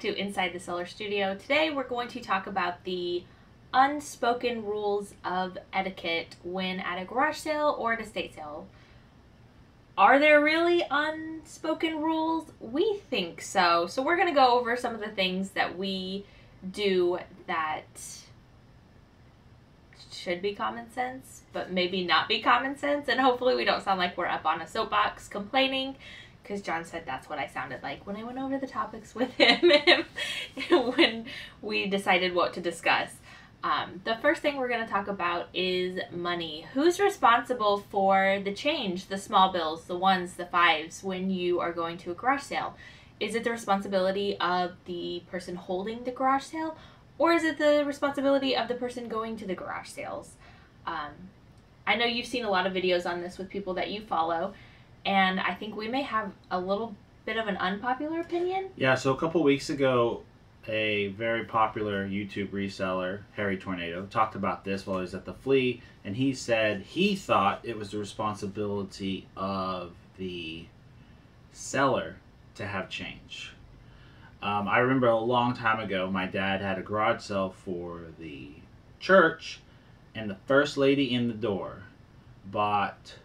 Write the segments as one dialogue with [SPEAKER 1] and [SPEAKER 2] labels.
[SPEAKER 1] to Inside the Seller Studio. Today we're going to talk about the unspoken rules of etiquette when at a garage sale or an estate sale. Are there really unspoken rules? We think so. So we're going to go over some of the things that we do that should be common sense, but maybe not be common sense. And hopefully we don't sound like we're up on a soapbox complaining, because John said that's what I sounded like when I went over the topics with him when we decided what to discuss. The first thing we're going to talk about is money. Who's responsible for the change, the small bills, the ones, the fives, when you are going to a garage sale? Is it the responsibility of the person holding the garage sale, or is it the responsibility of the person going to the garage sales? I know you've seen a lot of videos on this with people that you follow, and I think we may have a little bit of an unpopular opinion.
[SPEAKER 2] Yeah, so a couple weeks ago, a very popular YouTube reseller, Harry Tornado, talked about this while he was at the flea, and he said he thought it was the responsibility of the seller to have change. I remember a long time ago, my dad had a garage sale for the church, and the first lady in the door bought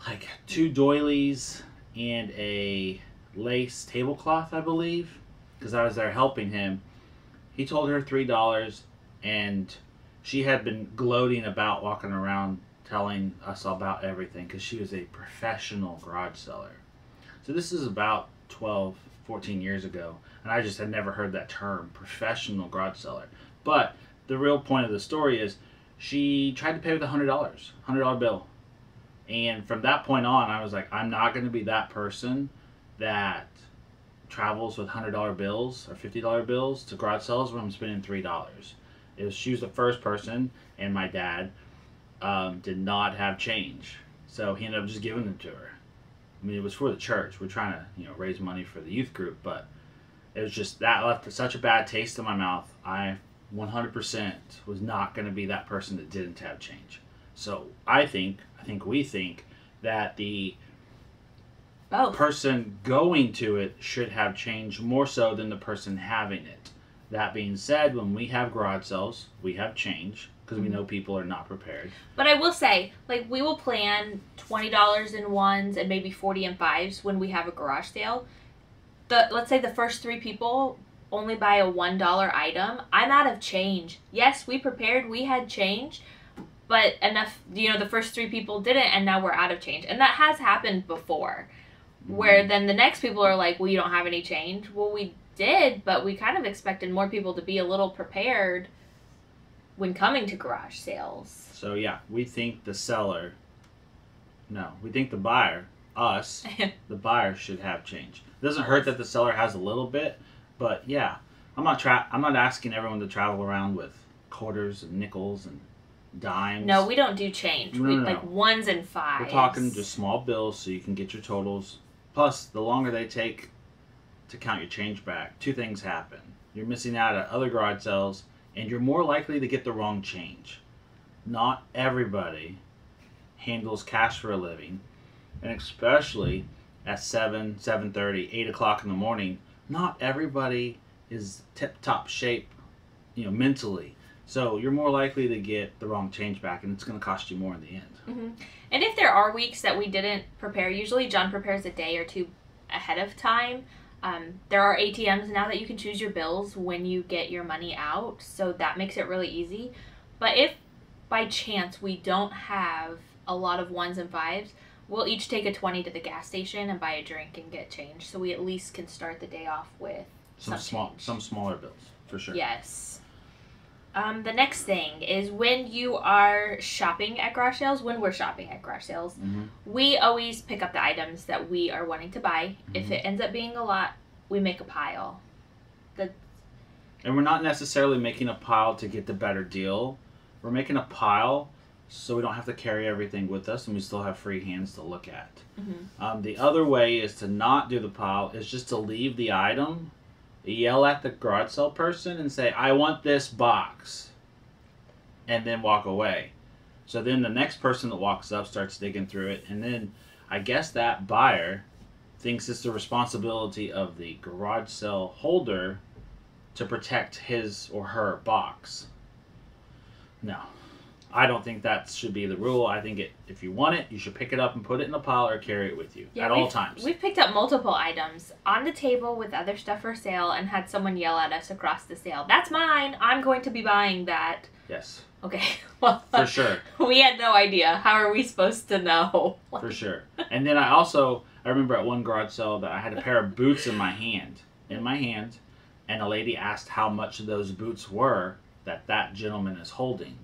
[SPEAKER 2] like 2 doilies and a lace tablecloth, I believe, because I was there helping him. He told her $3, and she had been gloating about walking around telling us about everything because she was a professional garage seller. So this is about 14 years ago, and I just had never heard that term, professional garage seller. But the real point of the story is she tried to pay with $100 bill. And from that point on, I was like, I'm not going to be that person that travels with $100 bills or $50 bills to garage sales when I'm spending $3. She was the first person, and my dad did not have change. So he ended up just giving them to her. I mean, it was for the church. We're trying to, raise money for the youth group, but it was just, that left such a bad taste in my mouth. I 100% was not going to be that person that didn't have change. So we think that the person going to it should have change more so than the person having it. That being said, when we have garage sales, we have change because we know people are not prepared.
[SPEAKER 1] But I will say, we will plan $20 in ones and maybe 40 in fives when we have a garage sale. Let's say the first 3 people only buy a $1 item. I'm out of change. Yes, we prepared, we had change, but enough, the first 3 people didn't, and now we're out of change. And that has happened before, where then the next people are like, well, you don't have any change. Well, we did, but we kind of expected more people to be a little prepared when coming to garage sales.
[SPEAKER 2] So yeah, we think the buyer, us, the buyer should have change. It doesn't hurt that the seller has a little bit, but yeah, I'm not asking everyone to travel around with quarters and nickels and dimes.
[SPEAKER 1] No, we don't do change.
[SPEAKER 2] No.
[SPEAKER 1] Like ones and fives.
[SPEAKER 2] We're talking just small bills so you can get your totals. Plus, the longer they take to count your change back, 2 things happen. You're missing out at other garage sales, and you're more likely to get the wrong change. Not everybody handles cash for a living, and especially at 7, 7:30, 8 o'clock in the morning, not everybody is tip-top shape, mentally. So you're more likely to get the wrong change back, and it's going to cost you more in the end.
[SPEAKER 1] Mm-hmm. And if there are weeks that we didn't prepare, usually John prepares a day or 2 ahead of time. There are ATMs now that you can choose your bills when you get your money out, so that makes it really easy. But if by chance we don't have a lot of ones and fives, we'll each take a 20 to the gas station and buy a drink and get change, so we at least can start the day off with some
[SPEAKER 2] smaller bills, for sure.
[SPEAKER 1] Yes. The next thing is when you are shopping at garage sales, when we're shopping at garage sales, we always pick up the items that we are wanting to buy. If it ends up being a lot, we make a pile.
[SPEAKER 2] And we're not necessarily making a pile to get the better deal. We're making a pile so we don't have to carry everything with us and we still have free hands to look at. The other way is to not do the pile, is just to leave the item, yell at the garage sale person and say, I want this box, and then walk away. So then the next person that walks up starts digging through it, and then I guess that buyer thinks it's the responsibility of the garage sale holder to protect his or her box. No. I don't think that should be the rule. I think if you want it, you should pick it up and put it in a pile or carry it with you at all times.
[SPEAKER 1] We've picked up multiple items on the table with other stuff for sale and had someone yell at us across the sale, "That's mine! I'm going to be buying that."
[SPEAKER 2] Yes.
[SPEAKER 1] Okay. Well,
[SPEAKER 2] for sure.
[SPEAKER 1] We had no idea. How are we supposed to know?
[SPEAKER 2] For sure. And then I remember at one garage sale that I had a pair of boots in my hand, and a lady asked how much those boots were that gentleman is holding.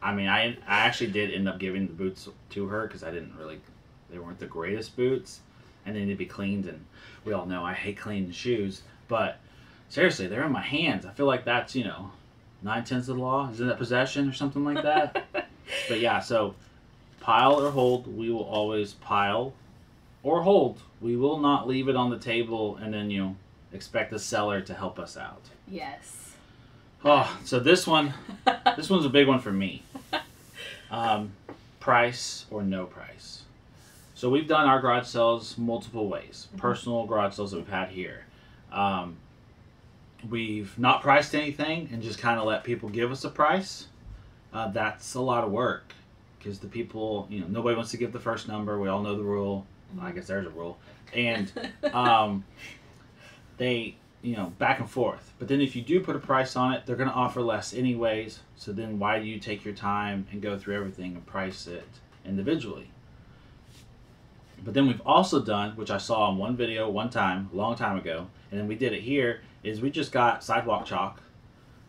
[SPEAKER 2] I mean, I actually did end up giving the boots to her because they weren't the greatest boots, and they need to be cleaned, and we all know I hate cleaning shoes, but seriously, they're in my hands. I feel like that's, 9/10 of the law. Isn't that possession or something like that? But yeah, so pile or hold, we will always pile or hold. We will not leave it on the table and then, expect the seller to help us out.
[SPEAKER 1] Yes.
[SPEAKER 2] Oh, so this one's a big one for me. Price or no price. So we've done our garage sales multiple ways. Personal garage sales that we've had here. We've not priced anything and just kind of let people give us a price. That's a lot of work because the people, nobody wants to give the first number. We all know the rule. I guess there's a rule. And they... back and forth. But then if you do put a price on it, they're going to offer less anyways. So then why do you take your time and go through everything and price it individually? But then we've also done, which I saw on one video one time, a long time ago, and then we did it here, is we just got sidewalk chalk,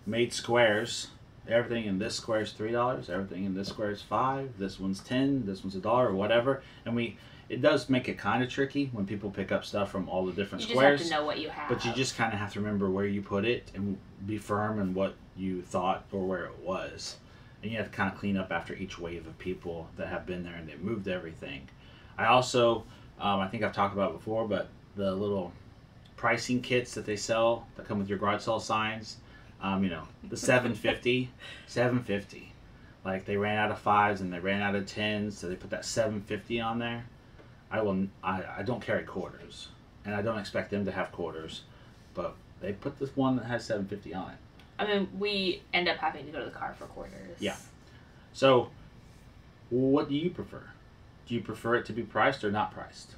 [SPEAKER 2] made squares. Everything in this square is $3. Everything in this square is $5. This one's $10. This one's $1 or whatever. And it does make it kind of tricky when people pick up stuff from all the different squares.
[SPEAKER 1] You just have to know what you have.
[SPEAKER 2] But you just kind of have to remember where you put it and be firm in what you thought or where it was. And you have to kind of clean up after each wave of people that have been there and they moved everything. I also, I think I've talked about it before, but the little pricing kits that they sell that come with your garage sale signs, the $7.50. Like they ran out of 5s and they ran out of 10s, so they put that $7.50 on there. I don't carry quarters, and I don't expect them to have quarters, but they put this one that has $7.50 on it.
[SPEAKER 1] I mean, we end up having to go to the car for quarters.
[SPEAKER 2] Yeah. So, what do you prefer? Do you prefer it to be priced or not priced?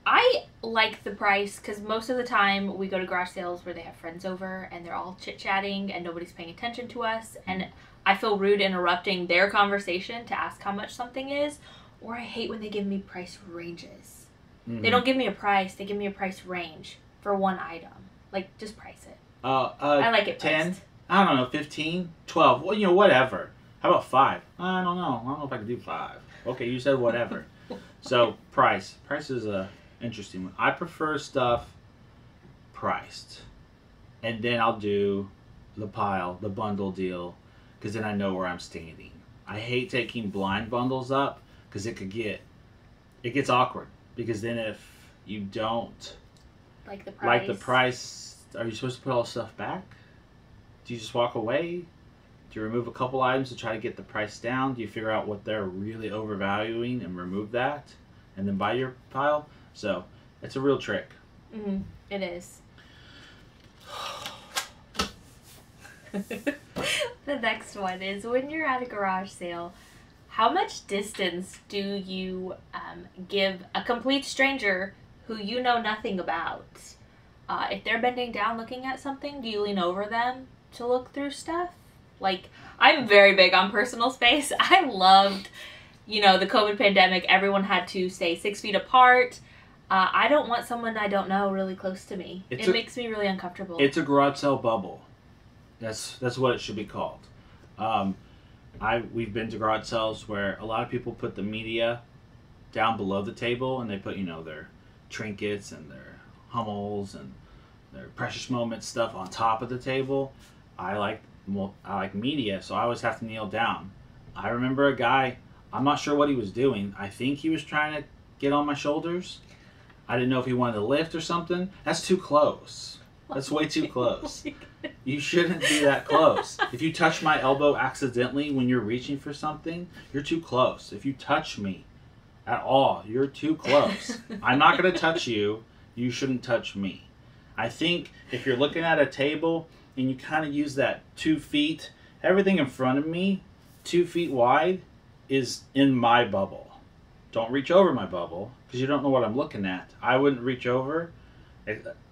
[SPEAKER 1] I like the price because most of the time we go to garage sales where they have friends over and they're all chit-chatting and nobody's paying attention to us, and I feel rude interrupting their conversation to ask how much something is. Or I hate when they give me price ranges. Mm-hmm. They don't give me a price. They give me a price range for one item. Like, just price it. I like it
[SPEAKER 2] 10?
[SPEAKER 1] priced.
[SPEAKER 2] I don't know, 15? 12? Well, whatever. How about 5? I don't know. I don't know if I can do 5. Okay, you said whatever. So, price. Price is a interesting one. I prefer stuff priced. And then I'll do the pile, the bundle deal, because then I know where I'm standing. I hate taking blind bundles up, because it gets awkward. Because then if you don't
[SPEAKER 1] like the price,
[SPEAKER 2] are you supposed to put all the stuff back? Do you just walk away? Do you remove a couple items to try to get the price down? Do you figure out what they're really overvaluing and remove that, and then buy your pile? So it's a real trick.
[SPEAKER 1] Mm-hmm. It is. The next one is when you're at a garage sale, how much distance do you give a complete stranger who you know nothing about? If they're bending down looking at something, do you lean over them to look through stuff? Like, I'm very big on personal space. I loved, the COVID pandemic. Everyone had to stay 6 feet apart. I don't want someone I don't know really close to me. It makes me really uncomfortable.
[SPEAKER 2] It's a garage sale bubble. That's what it should be called. We've been to garage sales where a lot of people put the media down below the table, and they put their trinkets and their Hummels and their precious moments stuff on top of the table. I like media, so I always have to kneel down. I remember a guy, I'm not sure what he was doing. I think he was trying to get on my shoulders. I didn't know if he wanted to lift or something. That's too close. That's way too close. You shouldn't be that close. If you touch my elbow accidentally when you're reaching for something, you're too close. If you touch me at all. You're too close. I'm not going to touch you. You shouldn't touch me. I think if you're looking at a table and you kind of use that 2 feet, everything in front of me, 2 feet wide, is in my bubble. Don't reach over my bubble because you don't know what I'm looking at. I wouldn't reach over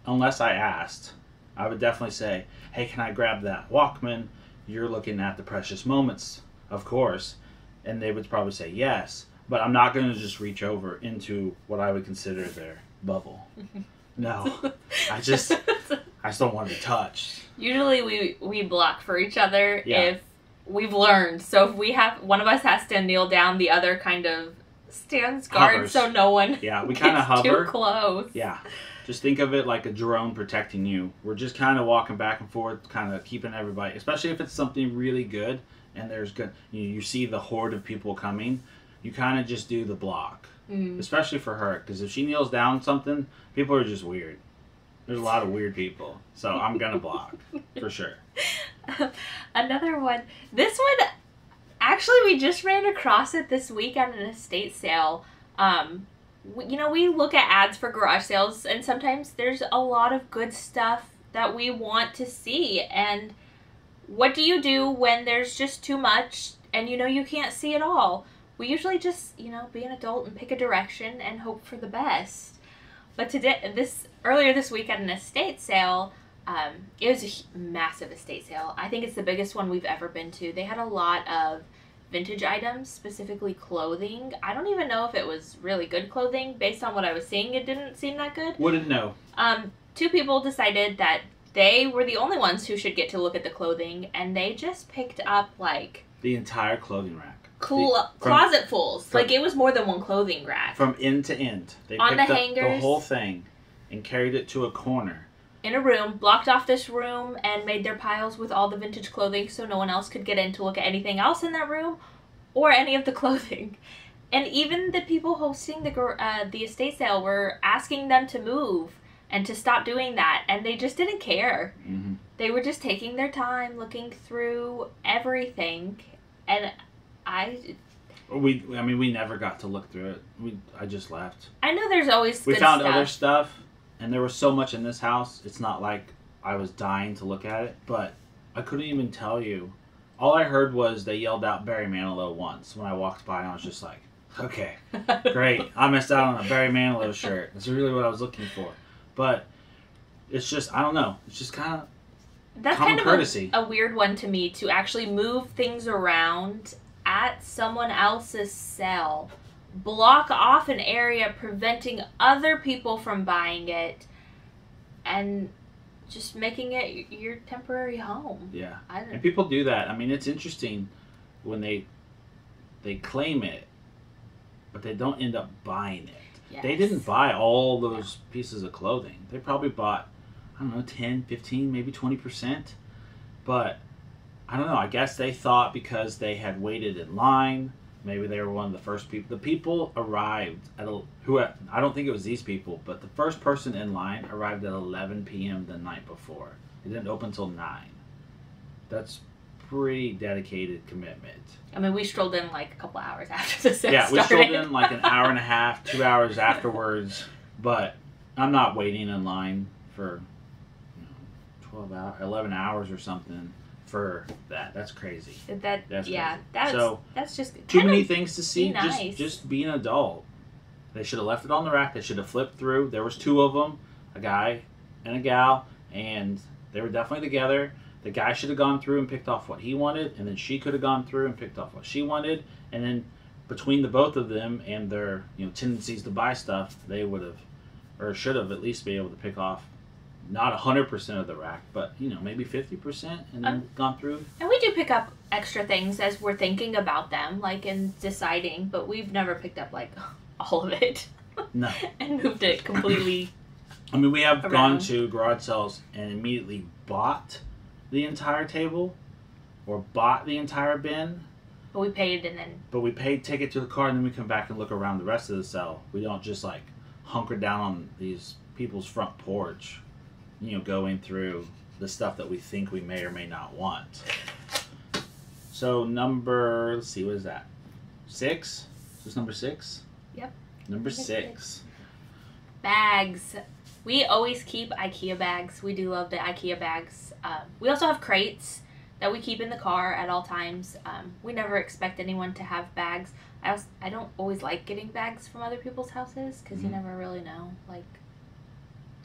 [SPEAKER 2] unless I asked. I would definitely say, hey, can I grab that Walkman? You're looking at the precious moments, of course. And they would probably say yes. But I'm not going to just reach over into what I would consider their bubble. No. I just don't want to be touched.
[SPEAKER 1] Usually we block for each other if we've learned. So if we have, one of us has to kneel down, the other kind of stands guard
[SPEAKER 2] Hovers.
[SPEAKER 1] So no one
[SPEAKER 2] we kind of hover.
[SPEAKER 1] Too close.
[SPEAKER 2] Yeah. Just think of it like a drone protecting you. We're just kind of walking back and forth, kind of keeping everybody, especially if it's something really good and there's good, you see the horde of people coming, you kind of just do the block. Especially for her, because if she kneels down something, people are just weird. There's a lot of weird people, so I'm gonna block for sure.
[SPEAKER 1] Another one. This one, actually, we just ran across it this week at an estate sale. We look at ads for garage sales, and sometimes there's a lot of good stuff that we want to see. And what do you do when there's just too much and you can't see it all? We usually just, be an adult and pick a direction and hope for the best. But earlier this week at an estate sale, it was a massive estate sale. I think it's the biggest one we've ever been to. They had a lot of vintage items, specifically clothing. I don't even know if it was really good clothing. Based on what I was seeing, it didn't seem that good.
[SPEAKER 2] Wouldn't know.
[SPEAKER 1] 2 people decided that they were the only ones who should get to look at the clothing, and they just picked up,
[SPEAKER 2] the entire clothing rack.
[SPEAKER 1] Closetfuls. It was more than one clothing rack.
[SPEAKER 2] From end to end. They
[SPEAKER 1] on
[SPEAKER 2] picked
[SPEAKER 1] the
[SPEAKER 2] up
[SPEAKER 1] hangers.
[SPEAKER 2] the whole thing and carried it to a corner.
[SPEAKER 1] In a room, blocked off this room, and made their piles with all the vintage clothing so no one else could get in to look at anything else in that room or any of the clothing. And even the people hosting the estate sale were asking them to move and to stop doing that, and they just didn't care.
[SPEAKER 2] Mm-hmm.
[SPEAKER 1] They were just taking their time looking through everything, and we
[SPEAKER 2] never got to look through it. I just left.
[SPEAKER 1] I know there's always
[SPEAKER 2] we
[SPEAKER 1] good
[SPEAKER 2] found
[SPEAKER 1] stuff.
[SPEAKER 2] other stuff, and there was so much in this house. It's not like I was dying to look at it, but I couldn't even tell you. All I heard was they yelled out Barry Manilow once when I walked by, and I was just like, okay, great. I missed out on a Barry Manilow shirt. That's really what I was looking for. But it's just, I don't know. It's just kind of
[SPEAKER 1] That's
[SPEAKER 2] common
[SPEAKER 1] kind
[SPEAKER 2] courtesy.
[SPEAKER 1] of a weird one to me, to actually move things around at someone else's sale. Block off an area, preventing other people from buying it, and just making it your temporary home.
[SPEAKER 2] Yeah. And people do that. I mean, it's interesting when they claim it, but they don't end up buying it.
[SPEAKER 1] Yes.
[SPEAKER 2] They didn't buy all those pieces of clothing. They probably bought, 10, 15, maybe 20%. But I don't know. I guess they thought because they had waited in line, maybe they were one of the first people. The people arrived I don't think it was these people, but the first person in line arrived at 11 p.m. the night before. It didn't open till 9. That's pretty dedicated commitment.
[SPEAKER 1] I mean, we strolled in a couple hours after the sale
[SPEAKER 2] started.
[SPEAKER 1] We
[SPEAKER 2] strolled in an hour and a half, 2 hours afterwards. But I'm not waiting in line for 11 hours or something for that. That's crazy. That's crazy.
[SPEAKER 1] That's just
[SPEAKER 2] too many things to see.
[SPEAKER 1] Nice.
[SPEAKER 2] Just be an adult. They should have left it on the rack. They should have flipped through. There was 2 of them, a guy and a gal, and they were definitely together. The guy should have gone through and picked off what he wanted, and then she could have gone through and picked off what she wanted, and then between the both of them and their tendencies to buy stuff, they would have, or should have at least be able to pick off not 100% of the rack, but maybe 50%, and then gone through.
[SPEAKER 1] And we do pick up extra things as we're thinking about them, in deciding, but we've never picked up all of it.
[SPEAKER 2] No.
[SPEAKER 1] And moved it completely.
[SPEAKER 2] I mean, we have
[SPEAKER 1] around.
[SPEAKER 2] gone to garage sales and immediately bought the entire table or bought the entire bin.
[SPEAKER 1] But we paid
[SPEAKER 2] take it to the car, and then we come back and look around the rest of the cell. We don't just hunker down on these people's front porch, going through the stuff that we think we may or may not want. So let's see, what is that? 6? Is this number 6?
[SPEAKER 1] Yep.
[SPEAKER 2] Number 6.
[SPEAKER 1] Bags. We always keep IKEA bags. We do love the IKEA bags. We also have crates that we keep in the car at all times. We never expect anyone to have bags. I don't always like getting bags from other people's houses because you never really know. Like,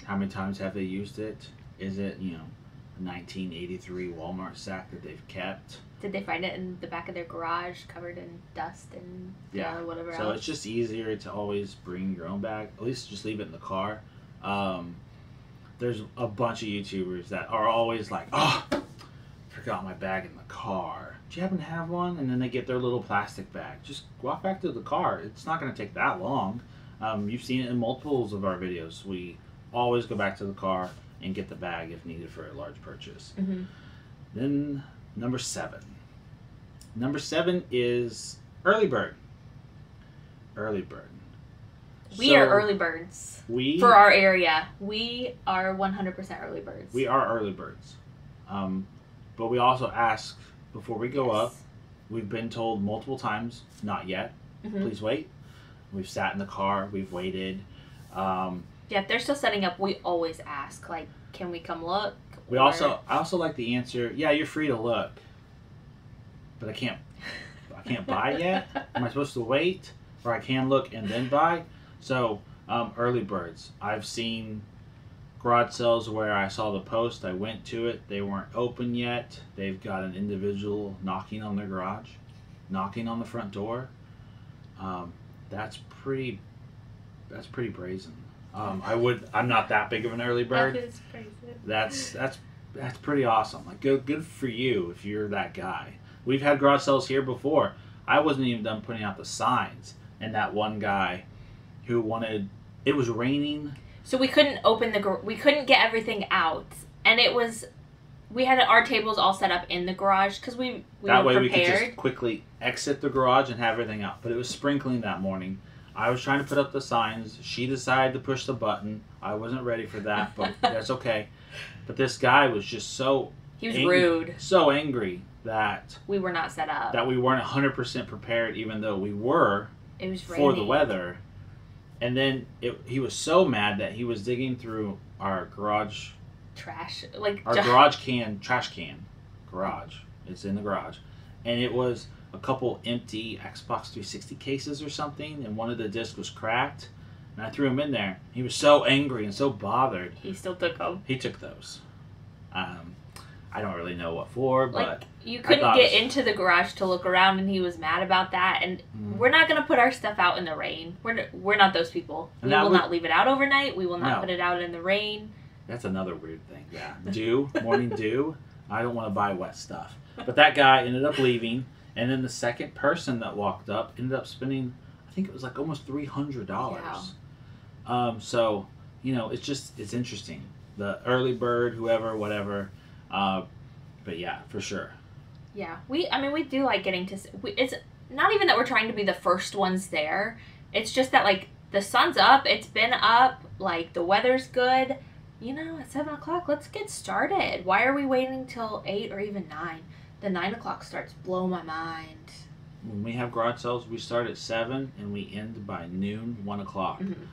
[SPEAKER 2] how many times have they used it? Is it, a 1983 Walmart sack that they've kept?
[SPEAKER 1] Did they find it in the back of their garage covered in dust and whatever else?
[SPEAKER 2] So it's just easier to always bring your own bag. At least just leave it in the car. There's a bunch of YouTubers that are always like, oh, forgot my bag in the car. Do you happen to have one? And then they get their little plastic bag. Just walk back to the car. It's not going to take that long. You've seen it in multiples of our videos. We always go back to the car and get the bag if needed for a large purchase. Then number 7. Number 7 is early bird. Early bird.
[SPEAKER 1] We are early birds. For our area, we are 100% early birds.
[SPEAKER 2] We are early birds. But we also ask before we go up. We've been told multiple times, not yet. Please wait. We've sat in the car. We've waited.
[SPEAKER 1] Yeah, if they're still setting up, we always ask, like, can we come look?
[SPEAKER 2] I also like the answer, yeah, you're free to look. But I can't buy yet? Am I supposed to wait? Or I can look and then buy? So, early birds. I've seen garage sales where I saw the post, I went to it, they weren't open yet. They've got an individual knocking on their garage, knocking on the front door. That's pretty brazen. I'm not that big of an early bird.
[SPEAKER 1] That is crazy.
[SPEAKER 2] That's pretty awesome. Like, good for you if you're that guy. We've had garage sales here before. I wasn't even done putting out the signs, and that one guy who wanted, it was raining.
[SPEAKER 1] So we couldn't we couldn't get everything out, and we had our tables all set up in the garage because we
[SPEAKER 2] that
[SPEAKER 1] were
[SPEAKER 2] way
[SPEAKER 1] prepared.
[SPEAKER 2] We could just quickly exit the garage and have everything out. But it was sprinkling that morning. I was trying to put up the signs. She decided to push the button. I wasn't ready for that, but that's okay. But this guy was just
[SPEAKER 1] he was rude.
[SPEAKER 2] So angry that
[SPEAKER 1] we were not set up.
[SPEAKER 2] That we weren't 100% prepared, even though we were.
[SPEAKER 1] It was raining.
[SPEAKER 2] For the weather. And then he was so mad that he was digging through our garage
[SPEAKER 1] trash,
[SPEAKER 2] trash can garage. It's in the garage, and it was a couple empty Xbox 360 cases or something, and one of the discs was cracked, and I threw them in there. He was so angry and so bothered.
[SPEAKER 1] He still took them.
[SPEAKER 2] He took those. I don't really know what for, but
[SPEAKER 1] you couldn't get into the garage to look around, and he was mad about that. And we're not going to put our stuff out in the rain. We're not those people. We will not leave it out overnight. We will not put it out in the rain.
[SPEAKER 2] That's another weird thing. Yeah, morning dew. I don't want to buy wet stuff. But that guy ended up leaving, and then the second person that walked up ended up spending, I think it was like almost $300. Yeah. So it's interesting. The early bird, whoever, whatever. But yeah, for sure.
[SPEAKER 1] Yeah, we do like getting to. It's not even that we're trying to be the first ones there. It's just that, like, the sun's up. It's been up. Like, the weather's good. At 7 o'clock, let's get started. Why are we waiting till 8 or even 9? The 9 o'clock starts blow my mind.
[SPEAKER 2] When we have garage sales, we start at 7 and we end by noon, 1 o'clock.
[SPEAKER 1] Mm-hmm.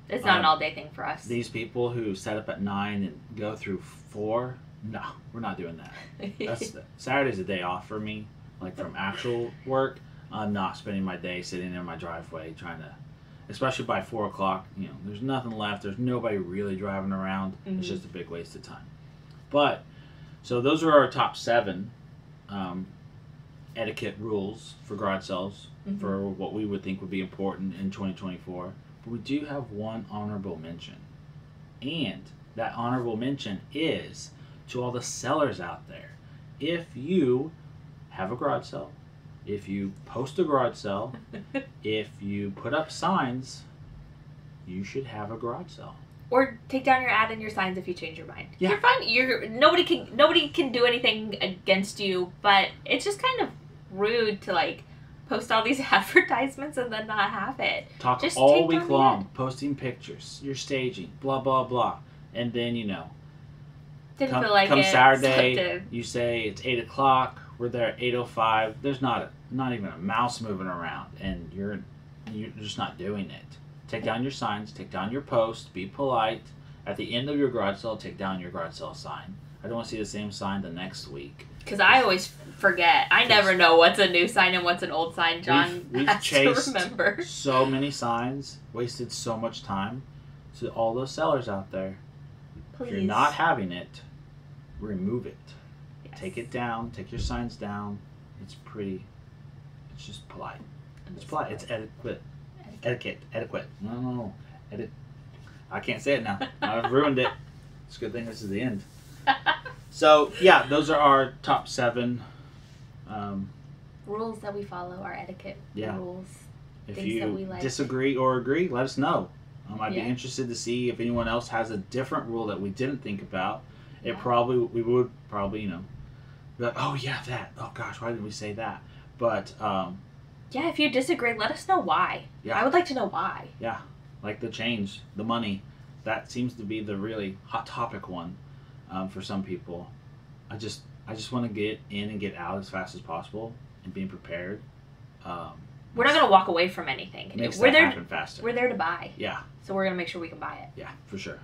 [SPEAKER 1] It's not an all-day thing for us.
[SPEAKER 2] These people who set up at 9 and go through 4, no, we're not doing that. Saturday's a day off for me, like from actual work. I'm not spending my day sitting in my driveway trying to, especially by 4 o'clock, there's nothing left. There's nobody really driving around. Mm-hmm. It's just a big waste of time. But, so those are our top 7 etiquette rules for garage sales, mm-hmm. for what we would think would be important in 2024. But we do have one honorable mention. And that honorable mention is to all the sellers out there. If you have a garage sale, if you post a garage sale, if you put up signs, you should have a garage sale.
[SPEAKER 1] Or take down your ad and your signs if you change your mind.
[SPEAKER 2] Yeah.
[SPEAKER 1] You're fine. Nobody can do anything against you, but it's just kind of rude to, like, post all these advertisements and then not have it.
[SPEAKER 2] Talk
[SPEAKER 1] just
[SPEAKER 2] all week long, posting pictures, you're staging, blah, blah, blah. And then, come Saturday, you say it's 8 o'clock, we're there at 8:05. There's not even a mouse moving around, and you're you're just not doing it. Take down your signs, take down your posts, be polite. At the end of your garage sale, take down your garage sale sign. I don't want to see the same sign the next week.
[SPEAKER 1] Because I always forget. I never know what's a new sign and what's an old sign. John
[SPEAKER 2] we've
[SPEAKER 1] has
[SPEAKER 2] chased
[SPEAKER 1] to remember.
[SPEAKER 2] so many signs, wasted so much time. To all those sellers out there,
[SPEAKER 1] Please.
[SPEAKER 2] if you're not having it, remove it.
[SPEAKER 1] Yes.
[SPEAKER 2] Take it down. Take your signs down. It's pretty. It's just polite. It's polite. It's etiquette. Etiquette. No. I can't say it now. I've ruined it. It's a good thing this is the end. So, yeah, those are our top 7
[SPEAKER 1] rules that we follow, our etiquette rules.
[SPEAKER 2] If
[SPEAKER 1] things that we
[SPEAKER 2] you
[SPEAKER 1] like.
[SPEAKER 2] disagree or agree, let us know. I'd be
[SPEAKER 1] Yeah.
[SPEAKER 2] interested to see if anyone else has a different rule that we didn't think about. We would probably, be like, oh, yeah, that. Oh, gosh, why didn't we say that? But,
[SPEAKER 1] yeah, if you disagree, let us know why.
[SPEAKER 2] Yeah.
[SPEAKER 1] I would like to know why.
[SPEAKER 2] Yeah, like the change, the money. That seems to be the really hot topic one for some people. I just want to get in and get out as fast as possible and being prepared.
[SPEAKER 1] We're not going to walk away from anything.
[SPEAKER 2] Makes
[SPEAKER 1] we're
[SPEAKER 2] that
[SPEAKER 1] there.
[SPEAKER 2] happen faster.
[SPEAKER 1] We're there to buy.
[SPEAKER 2] Yeah.
[SPEAKER 1] So we're going to make sure we can buy it.
[SPEAKER 2] Yeah, for sure.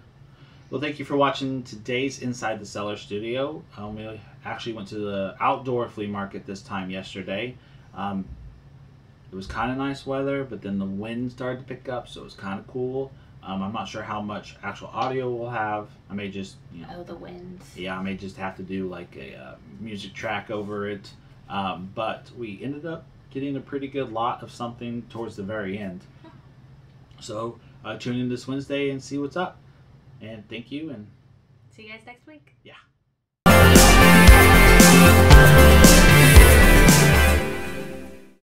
[SPEAKER 2] Well, thank you for watching today's Inside the Seller Studio. We actually went to the outdoor flea market this time yesterday. It was kind of nice weather, but then the wind started to pick up, so it was kind of cool. I'm not sure how much actual audio we'll have. I may just,
[SPEAKER 1] Oh, the wind.
[SPEAKER 2] Yeah, I may just have to do like a music track over it. But we ended up getting a pretty good lot of something towards the very end. So tune in this Wednesday and see what's up. And thank you. And
[SPEAKER 1] see you guys next week.
[SPEAKER 2] Yeah.